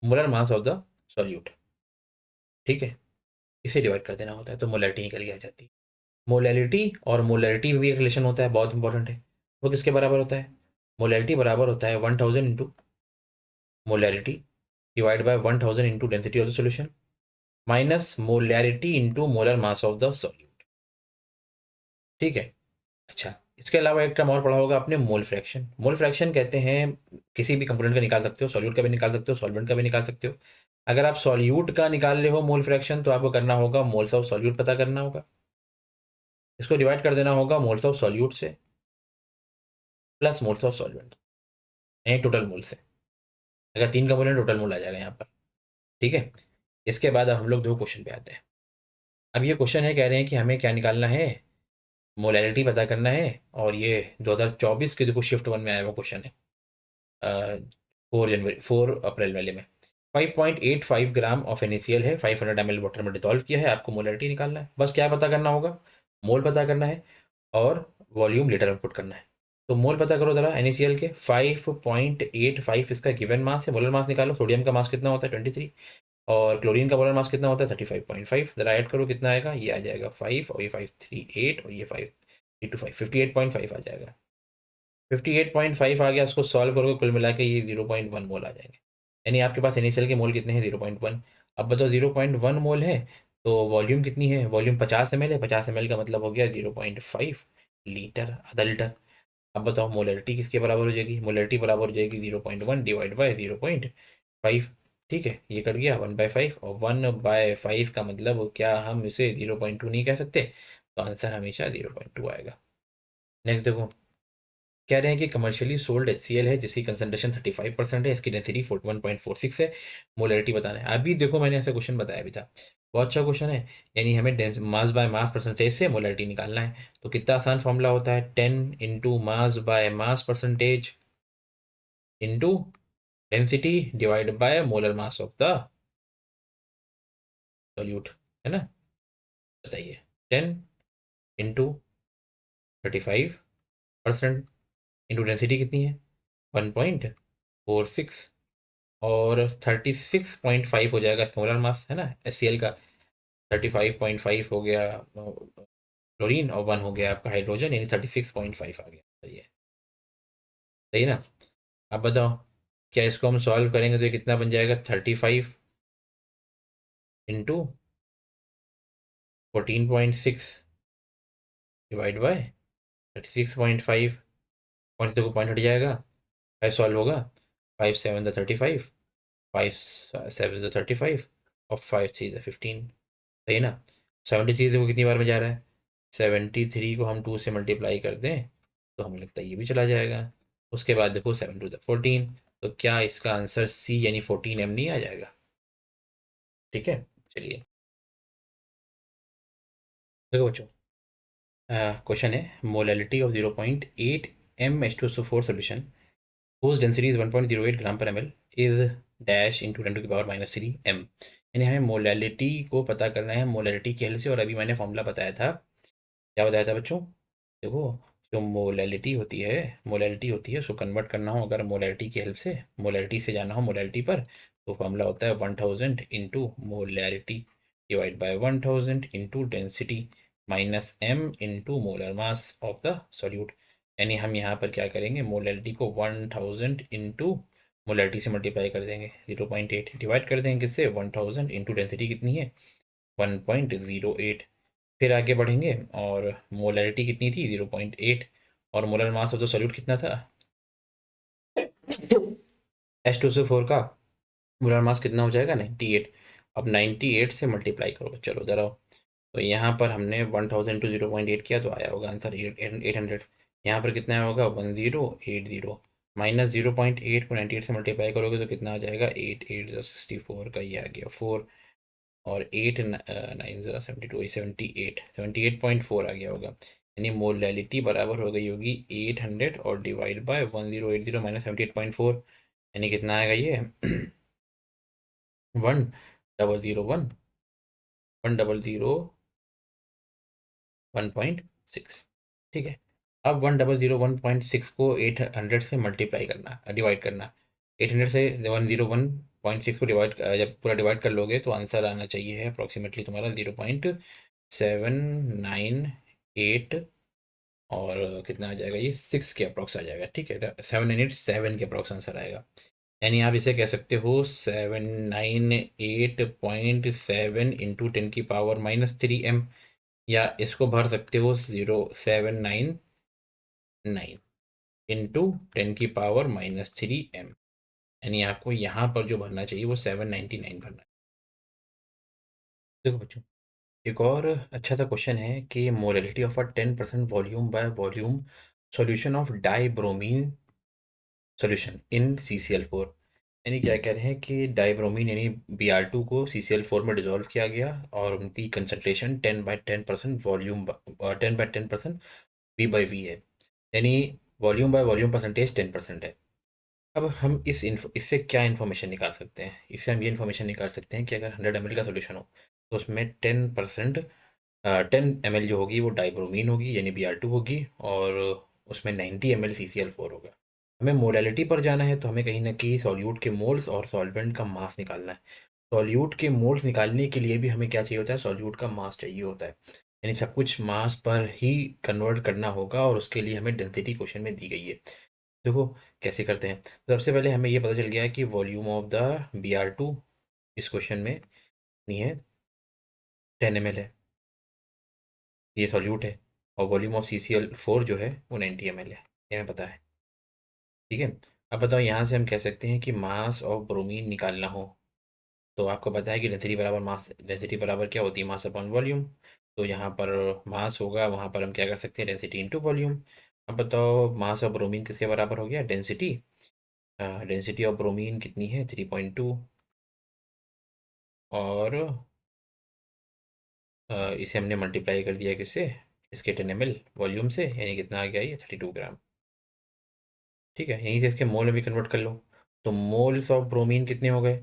molar mass of the solute. ठीक है। इसे डिवाइड कर देना होता है तो मोलैरिटी निकल के आ जाती है। मोलैलिटी और मोलैरिटी में भी एक रिलेशन होता है, बहुत इंपॉर्टेंट है। वो किसके बराबर होता है, मोलैलिटी बराबर होता है 1000 into molarity divide by 1000 into density of the solution minus molarity into molar mass of the solute. ठीक है। अच्छा, इसके अलावा एक टर्म और पढ़ा होगा आपने, मोल फ्रैक्शन। मोल फ्रैक्शन कहते हैं, किसी भी कंपोनेंट का निकाल सकते हो, सॉल्यूट का भी निकाल सकते हो, सॉल्वेंट का भी निकाल सकते हो। अगर आप सॉल्यूट का निकाल रहे हो मोल फ्रैक्शन, तो आपको करना होगा मोल्स ऑफ सॉल्यूट पता करना होगा, इसको डिवाइड कर देना होगा मोल्स ऑफ सॉल्यूट से प्लस मोल्स ऑफ सॉल्वेंट, यानी टोटल मोल से। अगर 3 कंपोनेंट, टोटल मोल आ जाएगा यहाँ पर। ठीक है। इसके बाद अब हम लोग दो क्वेश्चन पे आते हैं। अब ये क्वेश्चन है, कह रहे हैं कि हमें क्या निकालना है, मोलैरिटी पता करना है, और ये 2024 के देखो शिफ्ट 1 में आया हुआ क्वेश्चन है, 4 अप्रैल वाले में। 5.85 ग्राम ऑफ NaCl है, 500 ml वाटर में डिजोल्व किया है, आपको मोलैरिटी निकालना है। बस क्या पता करना होगा, मोल पता करना है और वॉल्यूम लीटर में पुट करना है। तो मोल पता करो जरा NaCl के, 5.85 इसका गिवन मास है, मोलर मास निकालो। सोडियम का मास कितना होता है, 23, और क्लोरीन का मोलर मास कितना होता है, 35.5। जरा ऐड करो कितना आएगा, ये आ जाएगा 5, और ये 538, और ये 5 58.5 आ जाएगा। 58.5 आ गया, उसको सॉल्व करोगे कुल मिला के ये 0.1 मोल आ जाएंगे। यानी आपके पास NaCl के मोल कितने हैं, 0.1। अब बताओ 0.1 मोल है तो वॉल्यूम कितनी है, वॉल्यूम 50 ml है, 50 ml का मतलब हो गया 0.5 लीटर, आधा लीटर। अब बताओ मोलैरिटी किसके बराबर हो जाएगी, मोलैरिटी बराबर हो जाएगी 0.1 डिवाइड बाय 0.5। ठीक है, ये कट गया 1/5, और 1/5 का मतलब क्या हम इसे 0.2 नहीं कह सकते, तो आंसर हमेशा 0.2 आएगा। नेक्स्ट देखो, कह रहे हैं कि कमर्शियली सोल्ड HCl है जिसकी कंसंट्रेशन 35% है, इसकी डेंसिटी 1.46 है, मोलैरिटी बताना है। अभी देखो मैंने ऐसा क्वेश्चन बताया भी था, बहुत अच्छा क्वेश्चन है। यानी हमें मास बाय मास परसेंटेज से मोलैरिटी निकालना है, तो कितना आसान फॉर्मूला होता है, 10 into mass by mass percentage into density divide by molar mass of the solute, है ना। बताइए, 10 इंटू 35% इंटू डेंसिटी कितनी है, 1.46, और 36.5 हो जाएगा इसका मोलर मास, है ना, HCl का। 35.5 हो गया क्लोरीन, और 1 हो गया आपका हाइड्रोजन, यानी 36.5 आ गया। सही है, सही है ना। अब बताओ, क्या इसको हम सॉल्व करेंगे तो ये कितना बन जाएगा, 35 इंटू 14.6 डिवाइड बाय 36.5, पॉइंट देखो, पॉइंट हट जाएगा, 5 सॉल्व होगा, 5 7 35, 5 7 जो 35 और 5 3 जो 15, सही है ना। 73 देखो कितनी बार में जा रहा है, 73 को हम 2 से मल्टीप्लाई कर दें तो हमें लगता है ये भी चला जाएगा। उसके बाद देखो 7 2 14, तो क्या इसका आंसर सी यानी 14 m नहीं आ जाएगा? ठीक है, चलिए देखो बच्चों, क्वेश्चन है molality of 0.8 M H2SO4 solution whose density is 1.08 ग्राम पर ml is dash into 10⁻³ m। यानी हमें मोलैलिटी को पता करना है मोलैलिटी की हेल्प से, और अभी मैंने फॉर्मूला बताया था, क्या बताया था बच्चों? देखो, जो मोलैलिटी होती है उसको कन्वर्ट करना हो अगर मोलैलिटी की हेल्प से, मोलैलिटी से जाना हो मोलैलिटी पर, तो फॉर्मूला होता है 1000 into molality divide by 1000 into density minus m into molar mass of the solute. यानी हम यहाँ पर क्या करेंगे, मोलैलिटी को 1000 इंटू मोलैलिटी से मल्टीप्लाई कर देंगे, 0.8 डिवाइड कर देंगे किससे, 1000 इंटू डेंसिटी कितनी है, 1.08। फिर आगे बढ़ेंगे और मोलैरिटी कितनी थी, 0.8, और molar mass of the solute कितना था, H2SO4 का मोलर मास कितना हो जाएगा, 98। अब 98 से मल्टीप्लाई करो, चलो इधर आओ। तो यहाँ पर हमने 1000 टू 0.8 किया तो आया होगा आंसर 800। यहाँ पर कितना होगा, 1080, माइनस 0.8 को 98 से मल्टीप्लाई करोगे तो कितना आ जाएगा, 8 8 64 का, ये आ गया 4, और 8 9 0 72 78.4 आ गया होगा। यानी मोलैलिटी बराबर हो गई होगी 800 और डिवाइड बाय 1080 माइनस 78.4, यानी कितना आएगा ये 1001 1001.6। ठीक है, अब 1001.6 को 800 से मल्टीप्लाई करना, डिवाइड करना, 800 से 101.6 को डिवाइड, जब पूरा डिवाइड कर लोगे तो आंसर आना चाहिए है अप्रॉक्सीमेटली तुम्हारा 0.798, और कितना आ जाएगा ये 6 के अप्रॉक्स आ जाएगा। ठीक है, 797 के अप्रॉक्स आंसर आएगा। यानी आप इसे कह सकते हो 798.7 इंटू 10⁻³ m, या इसको भर सकते हो 0799 इंटू 10⁻³ m। यानी आपको यहाँ पर जो भरना चाहिए वो 799 भरना है। देखो बच्चों, एक और अच्छा सा क्वेश्चन है कि molality of a 10% volume by volume solution of dibromine solution in CCl4। यानी क्या कह रहे हैं कि डाइब्रोमीन यानी Br2 को CCl4 में डिसॉल्व किया गया और उनकी कंसंट्रेशन 10/10% वॉल्यूम 10/10% V/V है, यानी वॉल्यूम बाय वॉल्यूम परसेंटेज 10% है। अब हम इससे क्या इन्फॉर्मेशन निकाल सकते हैं, इससे हम ये इन्फॉर्मेशन निकाल सकते हैं कि अगर 100 ml का सोल्यूशन हो तो उसमें 10%, 10 ml जो होगी वो डाइब्रोमीन होगी यानी Br2 होगी, और उसमें 90 ml CCl4 होगा। हमें मोलैलिटी पर जाना है तो हमें कहीं ना कहीं सॉल्यूट के मोल्स और सॉल्वेंट का मास निकालना है। सॉल्यूट के मोल्स निकालने के लिए भी हमें क्या चाहिए होता है, सॉल्यूट का मास चाहिए होता है। यानी सब कुछ मास पर ही कन्वर्ट करना होगा, और उसके लिए हमें डेंसिटी क्वेश्चन में दी गई है। देखो कैसे करते हैं, तो सबसे पहले हमें ये पता चल गया है कि वॉल्यूम ऑफ द Br2 इस क्वेश्चन में नहीं है, 10 ml है, ये सॉल्यूट है, और वॉल्यूम ऑफ CCl4 जो है वो 90 ml है, ये हमें पता है। ठीक है, अब बताओ यहाँ से हम कह सकते हैं कि मास ऑफ ब्रोमीन निकालना हो, तो आपको पता है कि डेंसिटी बराबर मास, डेंसिटी बराबर क्या होती है, मास अपॉन वॉल्यूम। तो यहाँ पर मास होगा, वहाँ पर हम क्या कर सकते हैं, डेंसिटी इंटू वॉल्यूम। अब बताओ मास ऑफ ब्रोमीन किसके बराबर हो गया, डेंसिटी, डेंसिटी ऑफ ब्रोमीन कितनी है 3.2, और इसे हमने मल्टीप्लाई कर दिया किससे, इसके 10 ml वॉल्यूम से, यानी कितना आ गया ये 32 ग्राम। ठीक है, यहीं से इसके मोल में भी कन्वर्ट कर लो, तो मोल्स ऑफ ब्रोमीन कितने हो गए,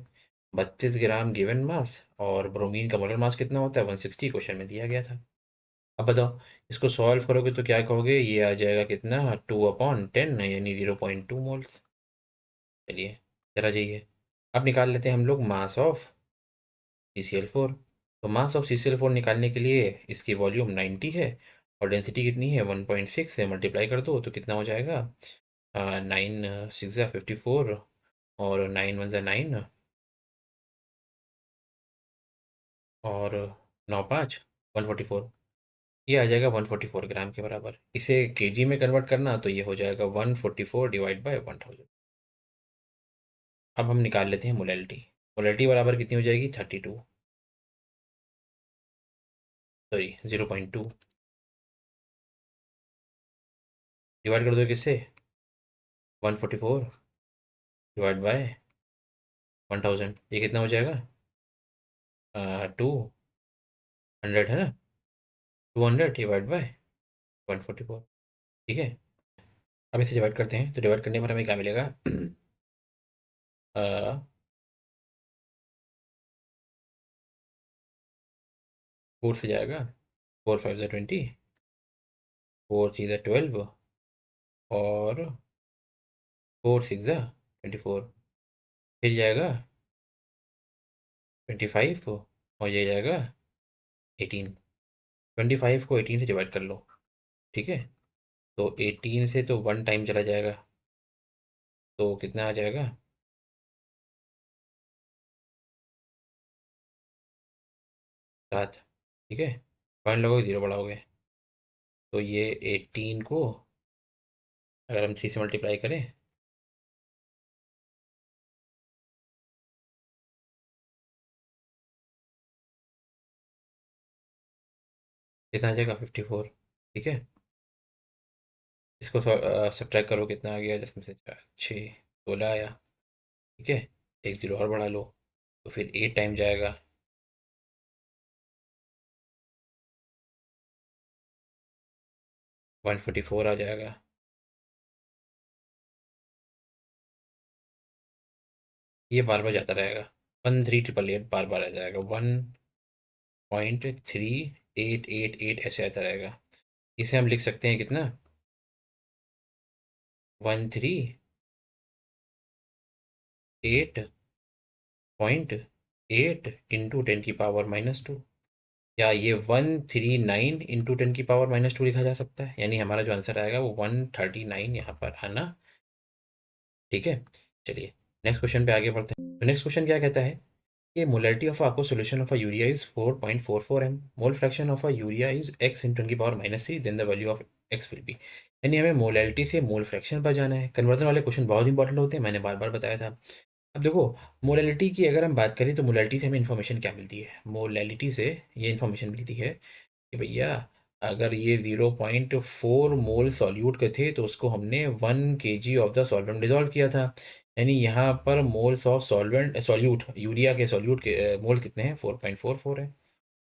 32 ग्राम गिवन मास, और ब्रोमीन का मोलर मास कितना होता है 160, क्वेश्चन में दिया गया था। अब बताओ इसको सॉल्व करोगे तो क्या कहोगे, ये आ जाएगा कितना 2/10 यानी 0.2 मोल्स। चलिए जरा जाइए, अब निकाल लेते हैं हम लोग मास ऑफ CCl4। तो मास ऑफ CCl4 निकालने के लिए इसकी वॉल्यूम 90 है और डेंसिटी कितनी है 1.6 से मल्टीप्लाई कर दो तो कितना हो जाएगा, 9 6 54, और 9 1 9, और 9 5 144, ये आ जाएगा 144 ग्राम के बराबर। इसे केजी में कन्वर्ट करना तो ये हो जाएगा 144 डिवाइड बाय 1000। अब हम निकाल लेते हैं मोलैलिटी। मोलैलिटी बराबर कितनी हो जाएगी? 32, सॉरी 0.2, डिवाइड कर दो किससे? 144 डिवाइड बाय 1000, ये कितना हो जाएगा? 200 है ना, 200 डिवाइड बाय 144। ठीक है, अब इसे डिवाइड करते हैं, तो डिवाइड करने पर हमें क्या मिलेगा? 4 से जाएगा, 4 5 ज़ा 20, 4 3 ज़ा 12, और 4 6 ज़ा 24, फिर जाएगा 25, और ये जाएगा 18। 25 को 18 से डिवाइड कर लो। ठीक है, तो 18 से तो 1 टाइम चला जाएगा, तो कितना आ जाएगा? 7। ठीक है, पॉइंट लगोगे, 0 बढ़ाओगे, तो ये 18 को अगर हम 3 से मल्टीप्लाई करें, कितना आ जाएगा? 54। ठीक है, इसको सब्ट्रैक्ट करो, कितना आ गया? जिसमें से 4 6 16 आया। ठीक है, एक 0 और बढ़ा लो, तो फिर 8 टाइम जाएगा, 144 आ जाएगा। ये बार बार जाता रहेगा, 1388 बार बार आ जाएगा, 1.3888 ऐसे आता रहेगा। इसे हम लिख सकते हैं कितना? 138.8 इंटू 10⁻², या ये 139 इंटू 10⁻², लिखा जा सकता है, यानी हमारा जो आंसर आएगा वो 139 यहाँ पर आना। ठीक है, चलिए नेक्स्ट क्वेश्चन पे आगे बढ़ते हैं। तो नेक्स्ट क्वेश्चन क्या कहता है कि molality of aqueous solution of a urea is 4.44 m, mole fraction of a urea is x in 10⁻³ then the value of x will be. यानी हमें मोलैलिटी से मोल फ्रैक्शन पर जाना है। कन्वर्जन वाले क्वेश्चन बहुत इंपॉर्टेंट होते हैं, मैंने बार बार बताया था। अब देखो, मोलैलिटी की अगर हम बात करें तो मोलैलिटी से हमें इन्फॉर्मेशन क्या मिलती है? मोलैलिटी से ये इन्फॉर्मेशन मिलती है कि भैया अगर ये 0.4 मोल सॉल्यूट के थे तो उसको हमने 1 kg of the solvent dissolve किया था। यानी यहाँ पर moles of solvent solute urea के सॉल्यूट के मोल कितने हैं? 4.44 है।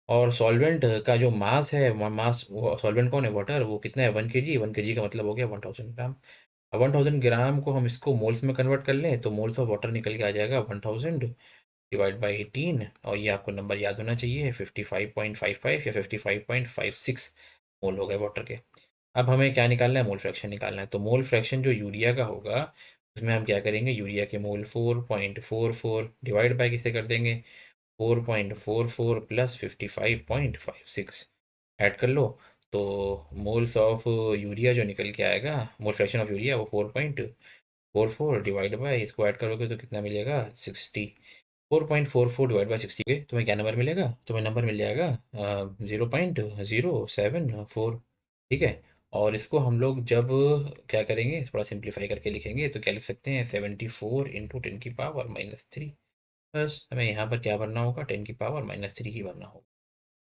और सॉल्वेंट का जो मास है, मास, वो सॉल्वेंट कौन है? वाटर, वो कितना है? 1 kg। 1 kg का मतलब हो गया 1000 ग्राम। अब 1000 ग्राम को हम इसको मोल्स में कन्वर्ट कर लें तो मोल्स ऑफ वाटर निकल के आ जाएगा 1000 डिवाइड बाई 18, और ये आपको नंबर याद होना चाहिए, 55.55 या 55.56 मोल हो गए वाटर के। अब हमें क्या निकालना है? मोल फ्रैक्शन निकालना है। तो मोल फ्रैक्शन जो यूरिया का होगा उसमें हम क्या करेंगे? यूरिया के मोल 4.44 डिवाइड बाई किसे कर देंगे? 4.44 प्लस 55.56 ऐड कर लो, तो मोल्स ऑफ यूरिया जो निकल के आएगा, मोल फ्रैक्शन ऑफ यूरिया, वो 4.44 डिवाइड बाई, इसको ऐड करोगे तो कितना मिलेगा? 60। 4.44 डिवाइड बाई 60 तुम्हें क्या नंबर मिलेगा? तुम्हें नंबर मिल जाएगा 0.074। ठीक है, और इसको हम लोग जब क्या करेंगे, थोड़ा सिंप्लीफाई करके लिखेंगे तो क्या लिख सकते हैं? 74 इंटू 10⁻³ बस हमें यहाँ पर क्या भरना होगा? 10⁻³ ही भरना होगा।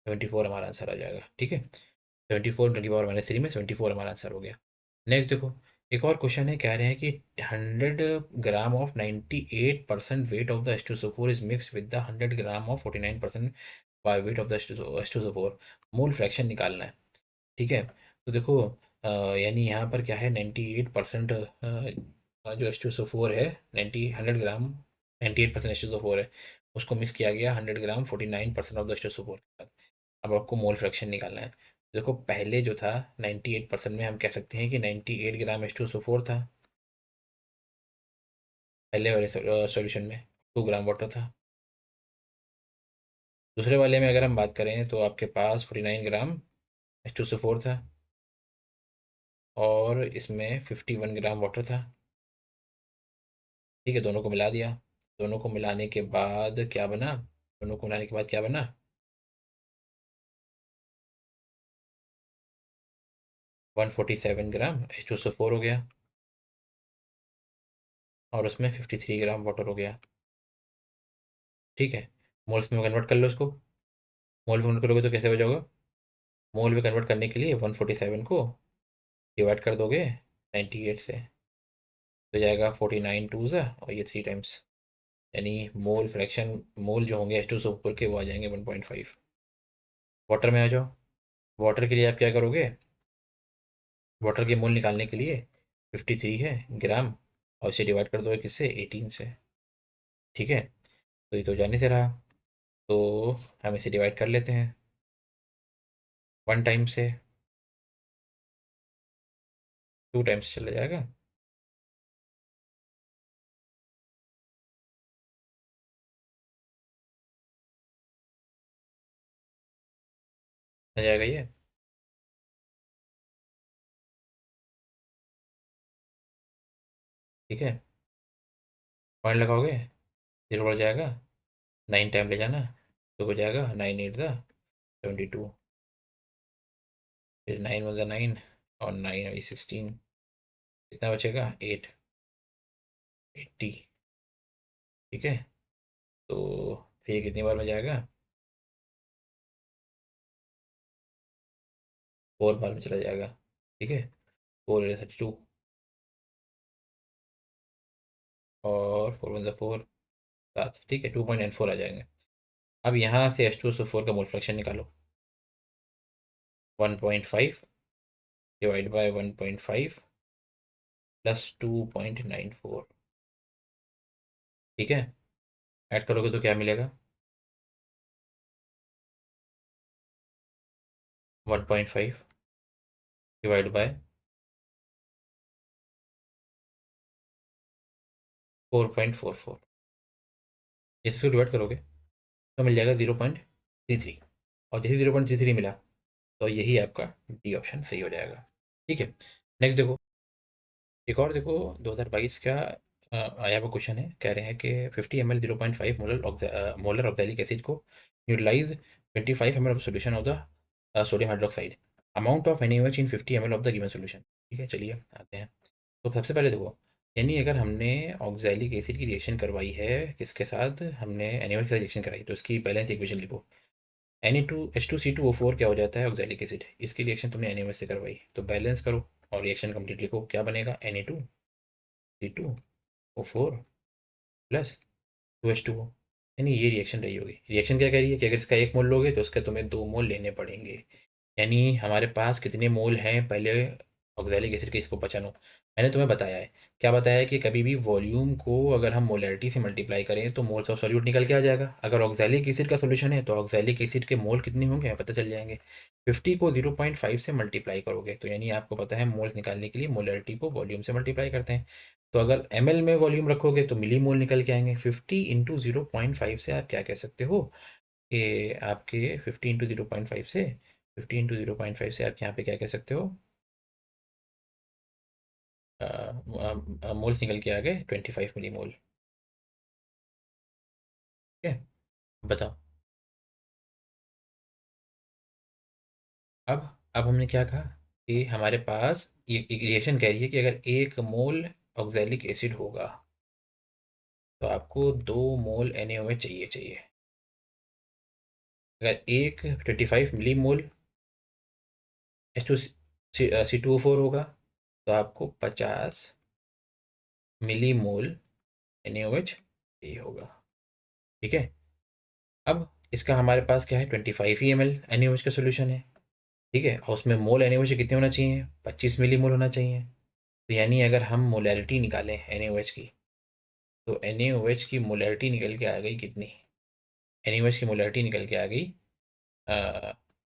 74 हमारा आंसर आ जाएगा। ठीक है, 74 10⁻³ में 74 हमारा आंसर हो गया। नेक्स्ट देखो, एक और क्वेश्चन है, कह रहे हैं कि 100 gram of 98% weight of the H2SO4 is mixed with the 100 gram of 49% by weight of the H2SO4, mole fraction निकालना है। ठीक है, तो देखो यानी यहाँ पर क्या है, 98% जो H2SO4 है, 100 ग्राम 98% H2SO4 है, उसको मिक्स किया गया 100 ग्राम 49% ऑफ द H2SO4 के साथ। अब आपको मोल फ्रैक्शन निकालना है। देखो पहले जो था 98% में हम कह सकते हैं कि 98 ग्राम H2SO4 था, पहले वाले सॉल्यूशन में 2 ग्राम वाटर था। दूसरे वाले में अगर हम बात करें तो आपके पास 49 ग्राम H2SO4 था, और इसमें 51 ग्राम वाटर था। ठीक है, दोनों को मिला दिया, दोनों को मिलाने के बाद क्या बना? दोनों को मिलाने के बाद क्या बना? 147 ग्राम H2SO4 हो गया। और उसमें 53 ग्राम वाटर हो गया। ठीक है, मोल्स में कन्वर्ट कर लो इसको। मोल में कन्वर्ट करोगे तो कैसे हो जाएगा? मोल में कन्वर्ट करने के लिए 147 को डिवाइड कर दोगे 98 से, तो जाएगा 49 टू ज़ा और ये 3 टाइम्स, यानी मोल फ्रैक्शन, मोल जो होंगे H2 से ऊपर के वो आ जाएंगे 1.5। वाटर में आ जाओ। वाटर के लिए आप क्या करोगे? वाटर के मोल निकालने के लिए 53 है ग्राम, और इसे डिवाइड कर दो किससे? 18 से। ठीक है, तो ये तो जाने से रहा, तो हम इसे डिवाइड कर लेते हैं 1 टाइम से, 2 टाइम्स चला जाएगा। आ जाएगा ये। ठीक है, पॉइंट लगाओगे, जीरो बढ़ जाएगा, 9 टाइम ले जाना, तो हो जाएगा 9 8 ज़ा 72, फिर 9 1 ज़ा 9 और 9 16, कितना बचेगा? 8 80। ठीक है, तो फिर ये कितनी बार में जाएगा? 4 बार में चला जाएगा। ठीक है, 4 32 और 4 1 ज़ा 4, 7। ठीक है, 2.94 आ जाएंगे। अब यहाँ से H2SO4 का मोल फ्रैक्शन निकालो। 1.5 डिवाइड बाय 1.5 प्लस 2.94। ठीक है, ऐड करोगे तो क्या मिलेगा? 1.5 डिवाइड बाय 4.44, इसको डिवाइड करोगे तो मिल जाएगा 0.33, और जैसे 0.33 मिला तो यही आपका डी ऑप्शन सही हो जाएगा। ठीक है, नेक्स्ट देखो, एक और देखो, 2022 का आया हुआ क्वेश्चन है। कह रहे हैं कि 50 ml 0.5 मोलर ऑक्सैलिक एसिड को utilize 25 ml of solution of the sodium hydroxide, amount of NaOH in 50 ml of the given solution. ठीक है, चलिए आते हैं। तो सबसे पहले देखो, यानी अगर हमने ऑक्सैलिक एसिड की रिएक्शन करवाई है, किसके साथ? हमने NaOH के साथ रिएक्शन कराई, तो इसकी बैलेंस इक्वेशन लिखो। Na2H2C2O4 क्या हो जाता है? Oxalic acid. इसकी रिएक्शन तुमने NaOH से करवाई, तो बैलेंस करो और रिएक्शन कंप्लीट लिखो। क्या बनेगा? Na2C2O4 प्लस 2H2O, यानी ये रिएक्शन रही होगी। रिएक्शन क्या कह रही है कि अगर इसका 1 मोल लोगे तो इसके तुम्हें 2 मोल लेने पड़ेंगे। यानी हमारे पास कितने मोल हैं? पहले ऑक्सैलिक एसिड के, इसको पहचानो। मैंने तुम्हें बताया है, क्या बताया है कि कभी भी वॉल्यूम को अगर हम मोलैरिटी से मल्टीप्लाई करें तो मोल्स ऑफ सॉल्यूट निकल के आ जाएगा। अगर ऑक्सैलिक एसिड का सॉल्यूशन है तो ऑक्सैलिक एसिड के मोल कितने होंगे हमें पता चल जाएंगे। 50 को 0.5 से मल्टीप्लाई करोगे तो यानी आपको पता है मोल्स निकालने के लिए मोलैरिटी को वॉल्यूम से मल्टीप्लाई करते हैं। तो अगर ml में वॉल्यूम रखोगे तो मिली मोल निकल के आएंगे। 50 इंटू 0.5 से आप क्या कह सकते हो कि आपके 50 इंटू 0.5 से, 50 इंटू 0.5 से आप यहाँ पे क्या कह सकते हो? मोल्स निकल के आ गए 25 मिली मोल। ठीक है, बताओ। अब हमने क्या कहा कि हमारे पास ये रिएक्शन कह रही है कि अगर 1 मोल ऑक्सैलिक एसिड होगा तो आपको 2 मोल NaOH चाहिए चाहिए। अगर एक 25 मिली मोल H2C2O4 होगा तो आपको 50 मिली मोल NaOH चाहिए होगा। ठीक है, अब इसका हमारे पास क्या है? 25 ही ml NaOH का सोल्यूशन है। ठीक है, और उसमें मोल NaOH कितने होना चाहिए? 25 मिली मोल होना चाहिए। तो यानी अगर हम मोलैरिटी निकालें NaOH की, तो NaOH की मोलैरिटी निकल के आ गई कितनी? NaOH की मोलैरिटी निकल के आ गई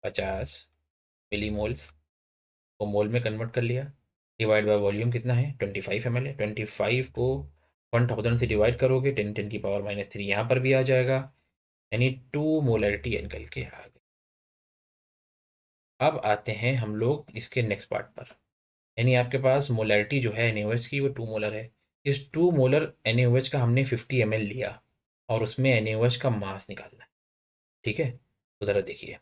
50 मिली मोल्स को मोल में कन्वर्ट कर लिया, डिवाइड बाय वॉल्यूम कितना है? 25 ml है। 25 को 1000 से डिवाइड करोगे 10 10 की पावर -3 यहाँ पर भी आ जाएगा, यानी 2 मोलैरिटी निकल के आ गई। अब आते हैं हम लोग इसके नेक्स्ट पार्ट पर, यानी आपके पास मोलैरिटी जो है NaOH की वो 2 मोलर है। इस 2 मोलर NaOH का हमने 50 ml लिया और उसमें NaOH का मास निकालना है। ठीक है, तो ज़रा देखिए,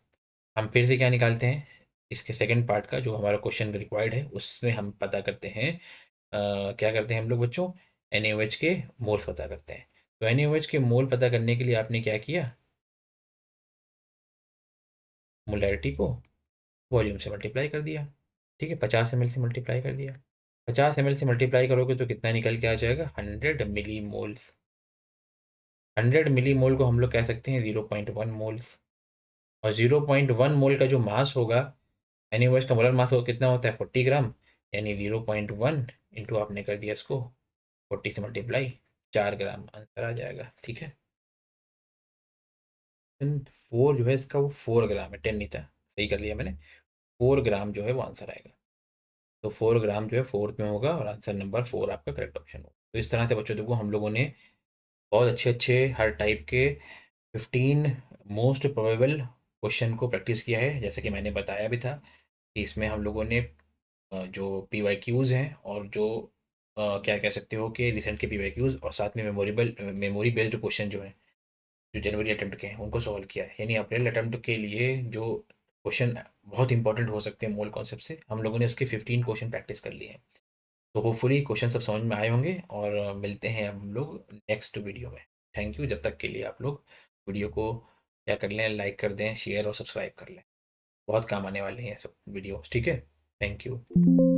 हम फिर से क्या निकालते हैं, इसके सेकंड पार्ट का जो हमारा क्वेश्चन रिक्वायर्ड है उसमें हम पता करते हैं। क्या करते हैं हम लोग बच्चों NaOH के मोल्स पता करते हैं। तो NaOH के मोल पता करने के लिए आपने क्या किया, मोलैरिटी को वॉल्यूम से मल्टीप्लाई कर दिया। ठीक है, 50 ml से मल्टीप्लाई कर दिया। 50 ml से मल्टीप्लाई करोगे तो कितना निकल के आ जाएगा, 100 मिली मोल्स। 100 मिली मोल को हम लोग कह सकते हैं 0.1 मोल्स। और 0.1 मोल का जो मास होगा, NaOH का मोलर मास कितना होता है, 40 ग्राम। यानी 0.1 इंटू आपने कर दिया इसको 40 से मल्टीप्लाई, 4 ग्राम आंसर आ जाएगा। ठीक है, 4 जो है इसका वो 4 ग्राम है, 10 नहीं था, सही कर लिया मैंने। 4 ग्राम जो है वो आंसर आएगा। तो 4 ग्राम जो है फोर्थ में होगा और आंसर नंबर 4 आपका करेक्ट ऑप्शन होगा। तो इस तरह से बच्चों देखो हम लोगों ने बहुत अच्छे अच्छे हर टाइप के 15 मोस्ट प्रोबेबल क्वेश्चन को प्रैक्टिस किया है। जैसे कि मैंने बताया भी था कि इसमें हम लोगों ने जो PYQs हैं और जो क्या कह सकते हो कि रिसेंट के PYQs और साथ में मेमोरी बेस्ड क्वेश्चन जो हैं, जो जनवरी अटेम्प्ट के हैं, उनको सॉल्व किया है। यानी अप्रैल अटेम्प्ट के लिए जो क्वेश्चन बहुत इंपॉर्टेंट हो सकते हैं मोल कॉन्सेप्ट से, हम लोगों ने उसके 15 क्वेश्चन प्रैक्टिस कर लिए हैं। तो होपफुली क्वेश्चन सब समझ में आए होंगे और मिलते हैं अब हम लोग नेक्स्ट वीडियो में। थैंक यू, जब तक के लिए आप लोग वीडियो को क्या कर लें, लाइक कर दें, शेयर और सब्सक्राइब कर लें। बहुत काम आने वाले हैं सब वीडियोस। ठीक है, थैंक यू।